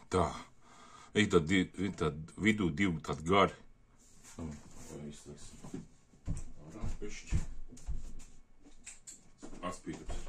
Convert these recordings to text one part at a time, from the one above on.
Tā. Ir tad vidū divi tādi gari. Atspīdums.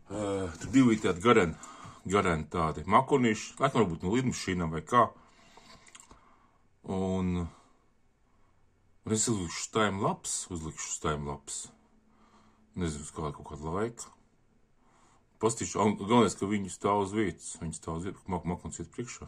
Tur divi tādi gareni tādi makonīši. Laikam varbūt no lidmašīnām vai kā. Un es uzlikšu timelapse. Nezinu, uz kaut kādu laiku. Pastīšu, galvenais, ka viņi stāv uz vietas. Makons iet priekšā.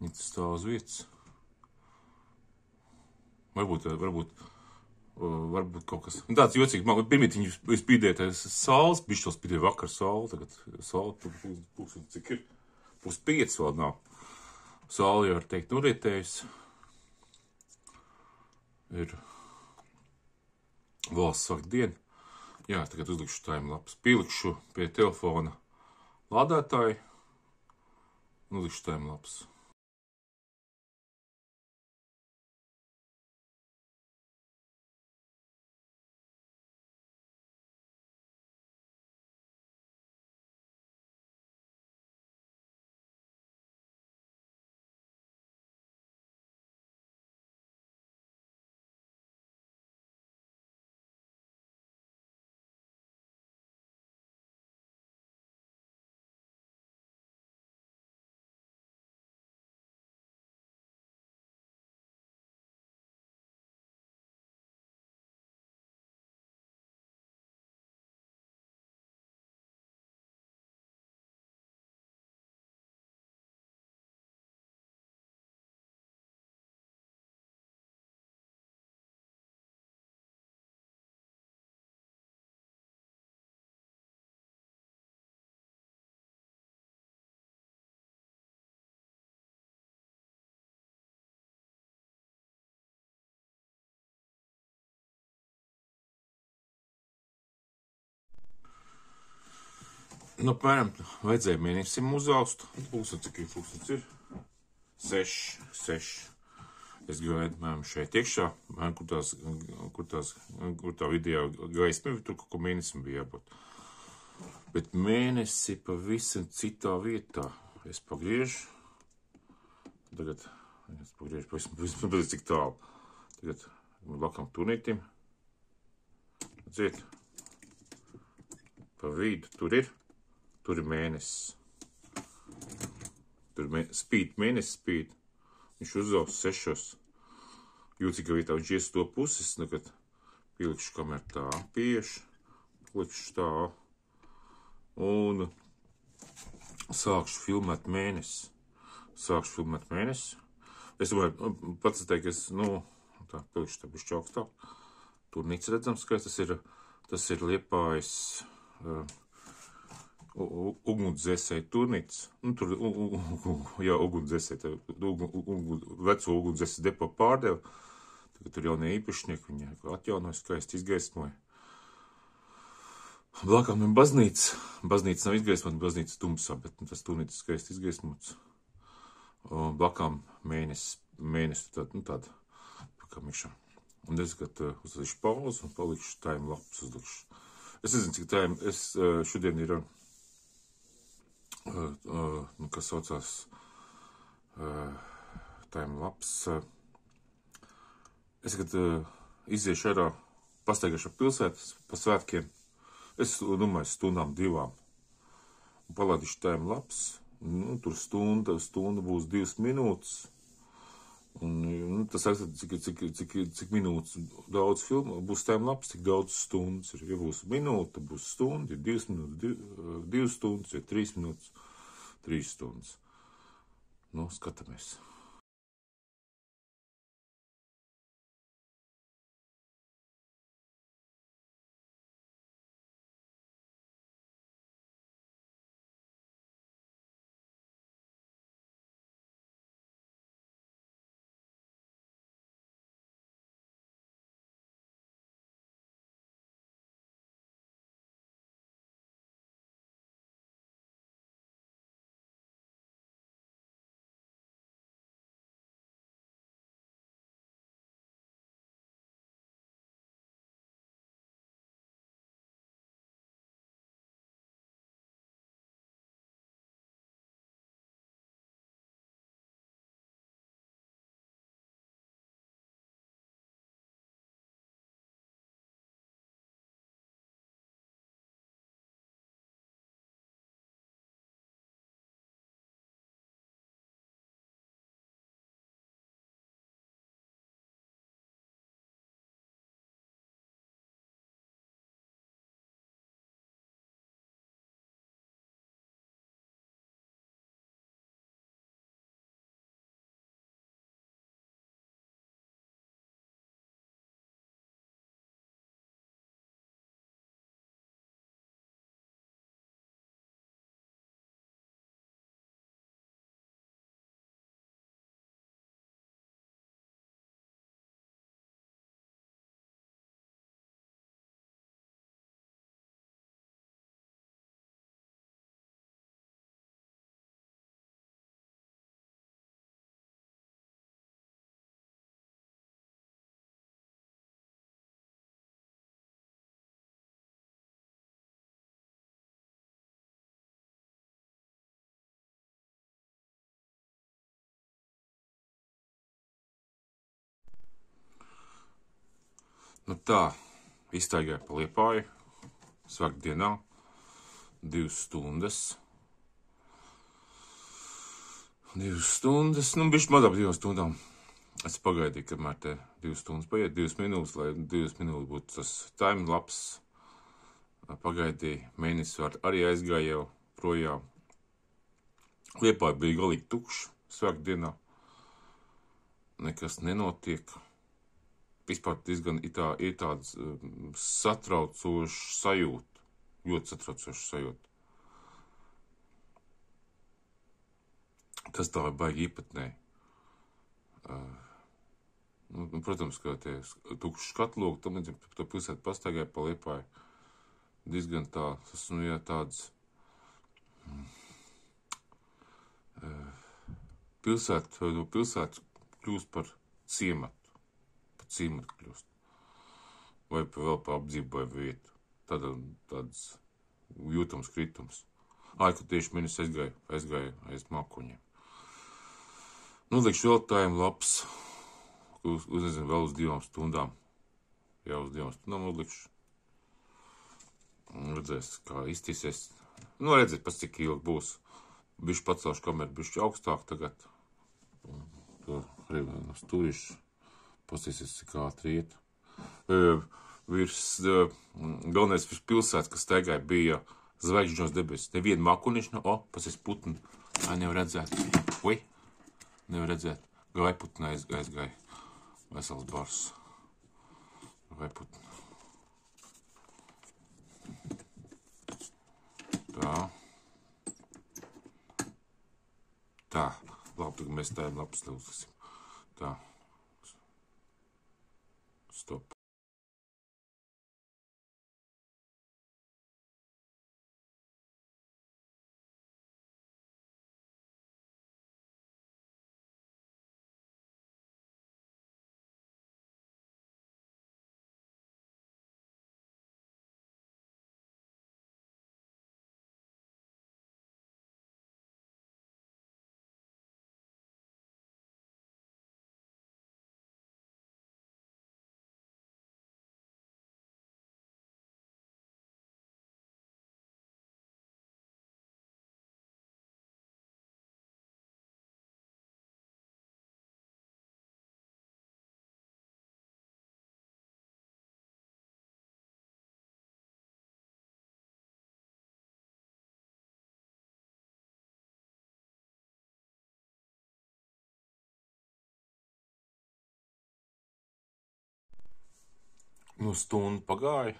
Viņi stāv uz vietas. Varbūt kaut kas. Tāds jocīgi, man pirmīt viņi spīdēja saules, bišķi spīdēja vakar saule, tagad saule, cik ir? 5:30 vēl nav. Saule jau var teikt norietējusi. Ir valsts svētku diena. Jā, tagad uzlikšu timelapse. Pielikšu pie telefona lādētāju un uzlikšu timelapse. Nu, apmēram, vajadzēja mēnesim uzaustu. Cik ir? 6. Es gaidu, mēram, šeit iekšā, kur tā video gaisma, tur kaut ko mēnesim bija jābūt. Bet mēnesi pavisam citā vietā. Es pagriežu. Tagad, pavisam cik tālu. Tagad, lakam turnītim. Redziet. Pa vidu, tur ir mēnesis. Tur mēnesis spīd. Viņš uzaus 6. Jūtīgā vietā viņš ies to puses, tagad pielikšu kamēr tā, piešu, pielikšu tā. Un sākšu filmēt mēnesi. Es domāju, pats teikt, ka es, tā, pielikšu tā bišķi augstāk. Tur nīc redzams, ka tas ir Liepājas ugunsdzēsēju turnīts. Tur, jā, ugunsdzēsēju, veco ugunsdzēsēju depo pārdeva. Tagad tur jaunie īpašnieki, viņi atjaunoja, skaisti izgaismoja. Blakām ir baznīca. Baznīca nav izgaismota, baznīca tumsā, bet tas turnīts skaisti izgaismots. Blakām mēnesis tāda, kā mišā. Un es tagad uzlikšu pauzi un palikšu timelapse uzlikšu. Es nezinu, cik time, šodien ir, kas saucās timelapse. Es tagad iziešu ārā, pastaigāšu pilsētas pa svētkiem. Es domāju, 2 stundām. Un palādīšu timelapse. Tur stunda būs 2 minūtes. Un tas saka, cik minūtes daudz filmu, būs timelapse, cik daudz stundas ir. Ja būs minūte, būs stunda, ja 2 minūtes, 2 stundas, ja 3 minūtes, 3 stundas. Skatāmies. Nu tā, iztaigāju pa Liepāju, svētdienā, 2 stundas. 2 stundas, nu, bišķi mazāk 2 stundām. Es pagaidīju, kamēr te 2 stundas paiet, 2 minūtes, lai 2 minūtes būtu tas timelapse. Pagaidīju, mēnesis arī aizgāja jau projām. Liepāja bija galīgi tukša svētdienā. Nekas nenotiek. Vispār diezgan ir tāds satraucošs sajūta. Ļoti satraucošs sajūta. Tas tā ir baigi īpatnēji. Protams, ka tie tukši skatlogi, tam līdzīgi par to pilsētu pastaigāja pa Liepāju. Diezgan tā, tas, nu, jā, tāds pilsētu kļūst par ciematu. Par ciematu kļūst. Vai vēl par apdzīvojumu vietu. Tāds jūtams kritums. Ka tieši mēnesis aizgāja aiz mākoņiem. Nu, likšu vēl timelapse. Nezinu, vēl uz 2 stundām. Jā, uz 2 stundām uzlikšu. Redzēs, kā iztīsies. Nu, redzēt, pats cik ilgi būs. Bišķi pacelšu kameru, bišķi augstāk tagad. Tur arī stūrišu. Pasīsies, cik ātri iet. Galvenais virs pilsētas, kas staigāja, bija zvaigžņos debesis. Nevienu mākoniņš, pasīs putni. Nevar redzēt. Nevar redzēt. Gaiputni aizgāja. Vesels bars. Gaiputni. Tā. Labi, tagad mēs timelapse uzliksim. Tā. Stop. Nu, stundu pagāja.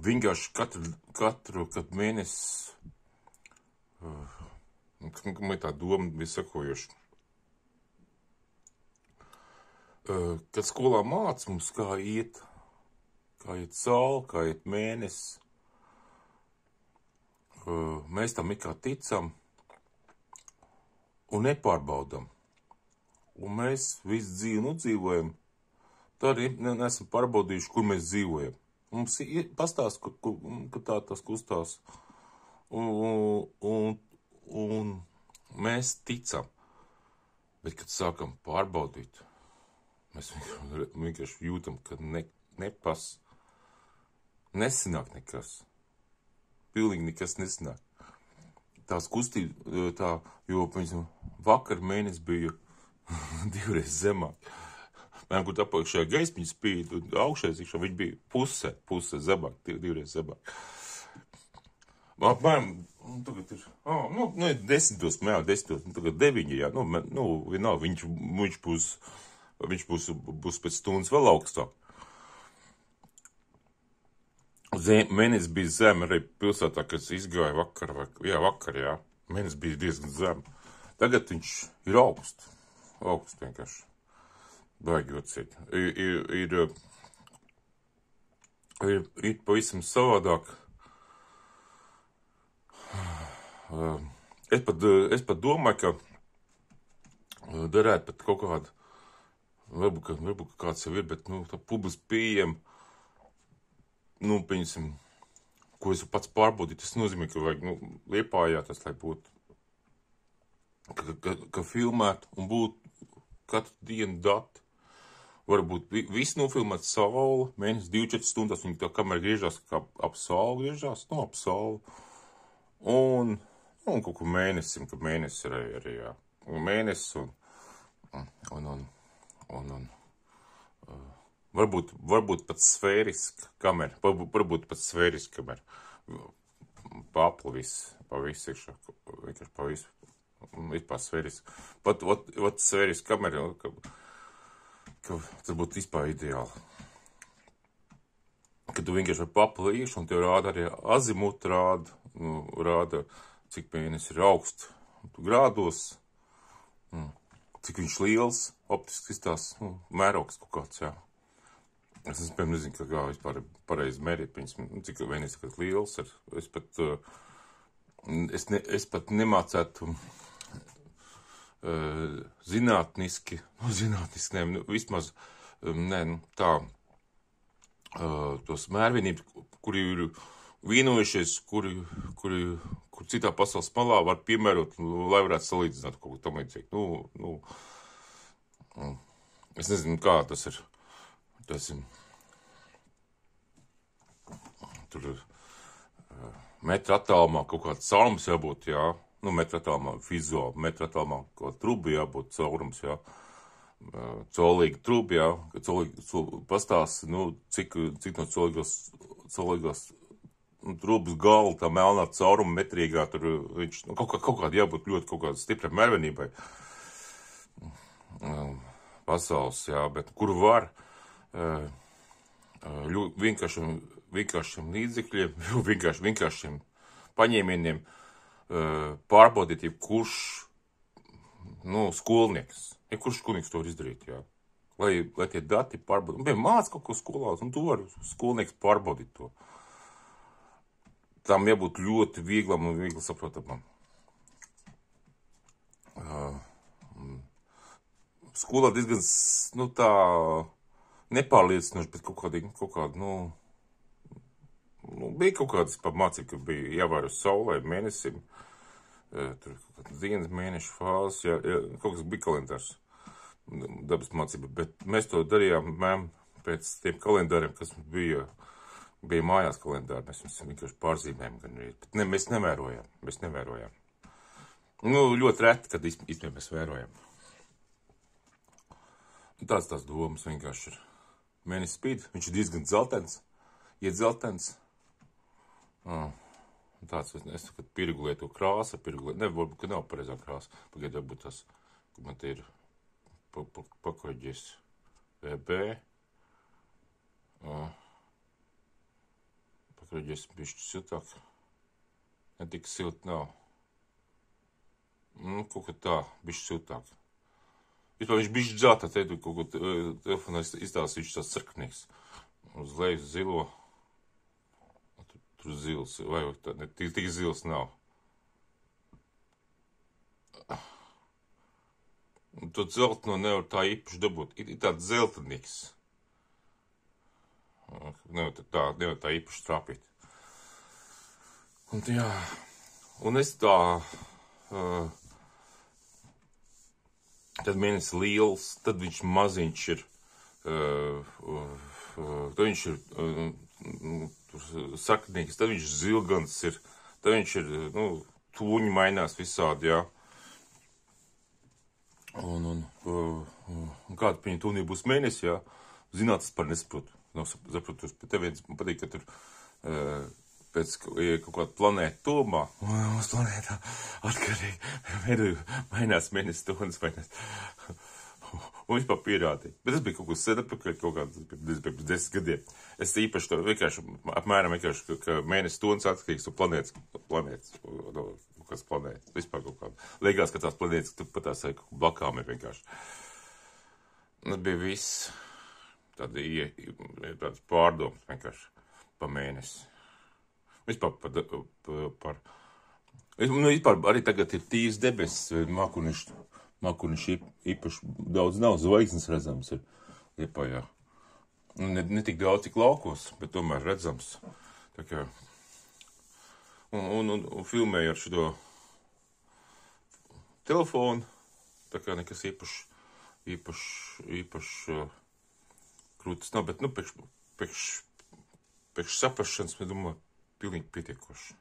Vienkārši kad mēnesis, man tā doma bija sekojoša. Kad skolā māca mums, kā iet saule, kā iet mēnesis, mēs tam ikā ticam un nepārbaudam. Un mēs visu dzīvi nudzīvojam, tā arī neesam pārbaudījuši, kur mēs dzīvojam. Mums pastāst, ka tā tas kustās. Un mēs ticam. Bet, kad sākam pārbaudīt, mēs vienkārši jūtam, ka nesanāk nekas. Pilnīgi nekas nesanāk. Tās kustība, jo, piemēram, vakar mēnesis bija 2 reizes zemāk. Mēram, kur apakšējā gaismiņa spīd, un augšējais viņš bija puse zemāk, 2 reizes zemāk. Mēram, tagad ir, 10, tagad 9, jā, vienalga, viņš būs pēc stundas vēl augstāk. Mēnesis bija zem arī pilsētā, kas izgāja vakar, jā. Mēnesis bija diezgan zem. Tagad viņš ir augsts vienkārši. Baigi jocīgi. Ir pavisam savādāk. Es pat domāju, ka darētu pat kaut kādu, varbūt kāds jau ir, bet, tā publiski pieejam, pieņemsim, ko es pats pārbaudīt, tas nozīmē, ka vajag, Liepājā tas, lai būtu, ka filmētu un būtu katru dienu dati. Varbūt viss nofilmēt sauli, mēnesis 24 stundas, viņi tā kamēr griežās, kā ap sauli griežās, ap sauli. Un kaut ko mēnesim, ka mēnesis ir arī, jā. Un mēnesis un varbūt pat sfēriska kamera, varbūt pat sfēriska kamera. Pa visu iekšā, vienkārši pa visu, vispār sfēriska. Pat sfēriska kamera, ka tas būtu vispār ideāli. Kad tu vienkārši ar paplu iekšā un tev rāda arī azimutu rāda, cik mēnesis ir augsts, tu grādos, cik viņš liels, optiski izstās, mērogs kaut kāds, jā. Es nezinu, kā vispār pareizi mērīt, cik mēnesis liels ir. Es pat nemācētu zinātniski, vismaz, tā, tos mērvienības, kuri ir vienojušies, kuri citā pasaules malā var piemērot, lai varētu salīdzināt kaut ko tam līdzīgi. Es nezinu, kā tas ir. Tur metra attālumā kaut kāds caurums jābūt, jā. Metra attālumā vizuāli, metra attālumā kaut kāda truba jābūt caurums, jā. Colīga truba, jā. Kad pastāsti, cik no colīgās trubas gala, tā melnā cauruma metrīgā, tur viņš, kaut kādā jābūt ļoti kaut kāda stipra mērvenībai. Pasaules, jā, bet kuru var vienkāršiem līdzekļiem, vienkāršiem paņēmieniem pārbaudīt, kurš, skolnieks, kurš skolnieks to var izdarīt, jā. Lai tie dati pārbaudīt, māc kaut ko skolā, un tu vari skolnieks pārbaudīt to. Tām jābūt ļoti vieglam un viegli saprotamam. Skolā diezgan, tā nepārliecinoši, bet kaut kādi, bija kaut kādas mācība, ka bija jāvēro saulē, mēnesim, tur kaut kāds dienas, mēnešu fāzes, jā, kaut kas bija kalendārs, dabas mācība, bet mēs to darījām, pēc tiem kalendāriem, kas bija mājās kalendāri, mēs vienkārši pārzīmējam gan arī, bet mēs nevērojām. Ļoti reti, kad īstenībā mēs vērojam. Tās domas vienkārši ir. Mēnesis spīd, viņš ir diezgan dzeltens, iedzeltens. Tāds, es kad pieregulēju to krāsu, varbūt, ka nav pareizā krāsa. Pagaidā būtu tas, ka man te ir pakoģies VB. Pakoģies bišķi siltāk. Ne tik silt nav. Kaut kā tā, bišķi siltāk. Vispār viņš bišķi dzeltā, te kaut ko telefonā izstāsta, viņš tāds sarknīgs. Uz leju zilo. Tur zils, vai tā, ne, tik zils nav. Un to dzeltno nevar tā īpaši dabūt. Ir tāds zeltenīgs. Nevar tā īpaši trāpīt. Un jā, un es tā... Tad mēnesis liels, tad viņš maziņš ir, tad viņš ir saknīgs, tad viņš zilgans ir, tad viņš ir, tūņi mainās visādi, jā. Un kāda viņa tūnī būs mēnesis, jā, zināt, es par nesaprotu, nav saprotus, bet te viens man patīk, ka tur pēc kaut kāda planēta tomā, uz planētā atkarīgi mainās mēnesis tūnis, mainās. Un vispār pierādīja. Bet tas bija kaut kas atpakaļ, kaut kāds pirms 10 gadiem. Es īpaši to vienkārši, apmēram vienkārši, ka mēnesis tūnis atkarīgs no planētas, kāds planētas, vispār kaut kāda. Liekas, ka tās planētas, ka tu pat tās blakām ir vienkārši. Tas bija viss, tāds pārdoms vienkārši pa mēnesi. Vispār vispār arī tagad ir tīrs debesis, mākuniši īpaši daudz nav, zvaigznes redzams ir Liepājā. Ne tik daudz, cik laukos, bet tomēr redzams. Tā kā, un filmēju ar šito telefonu, tā kā nekas īpaši krūtis nav, bet, nu, pēc saprašanas, es domāju, pilnīgi pietiekoši.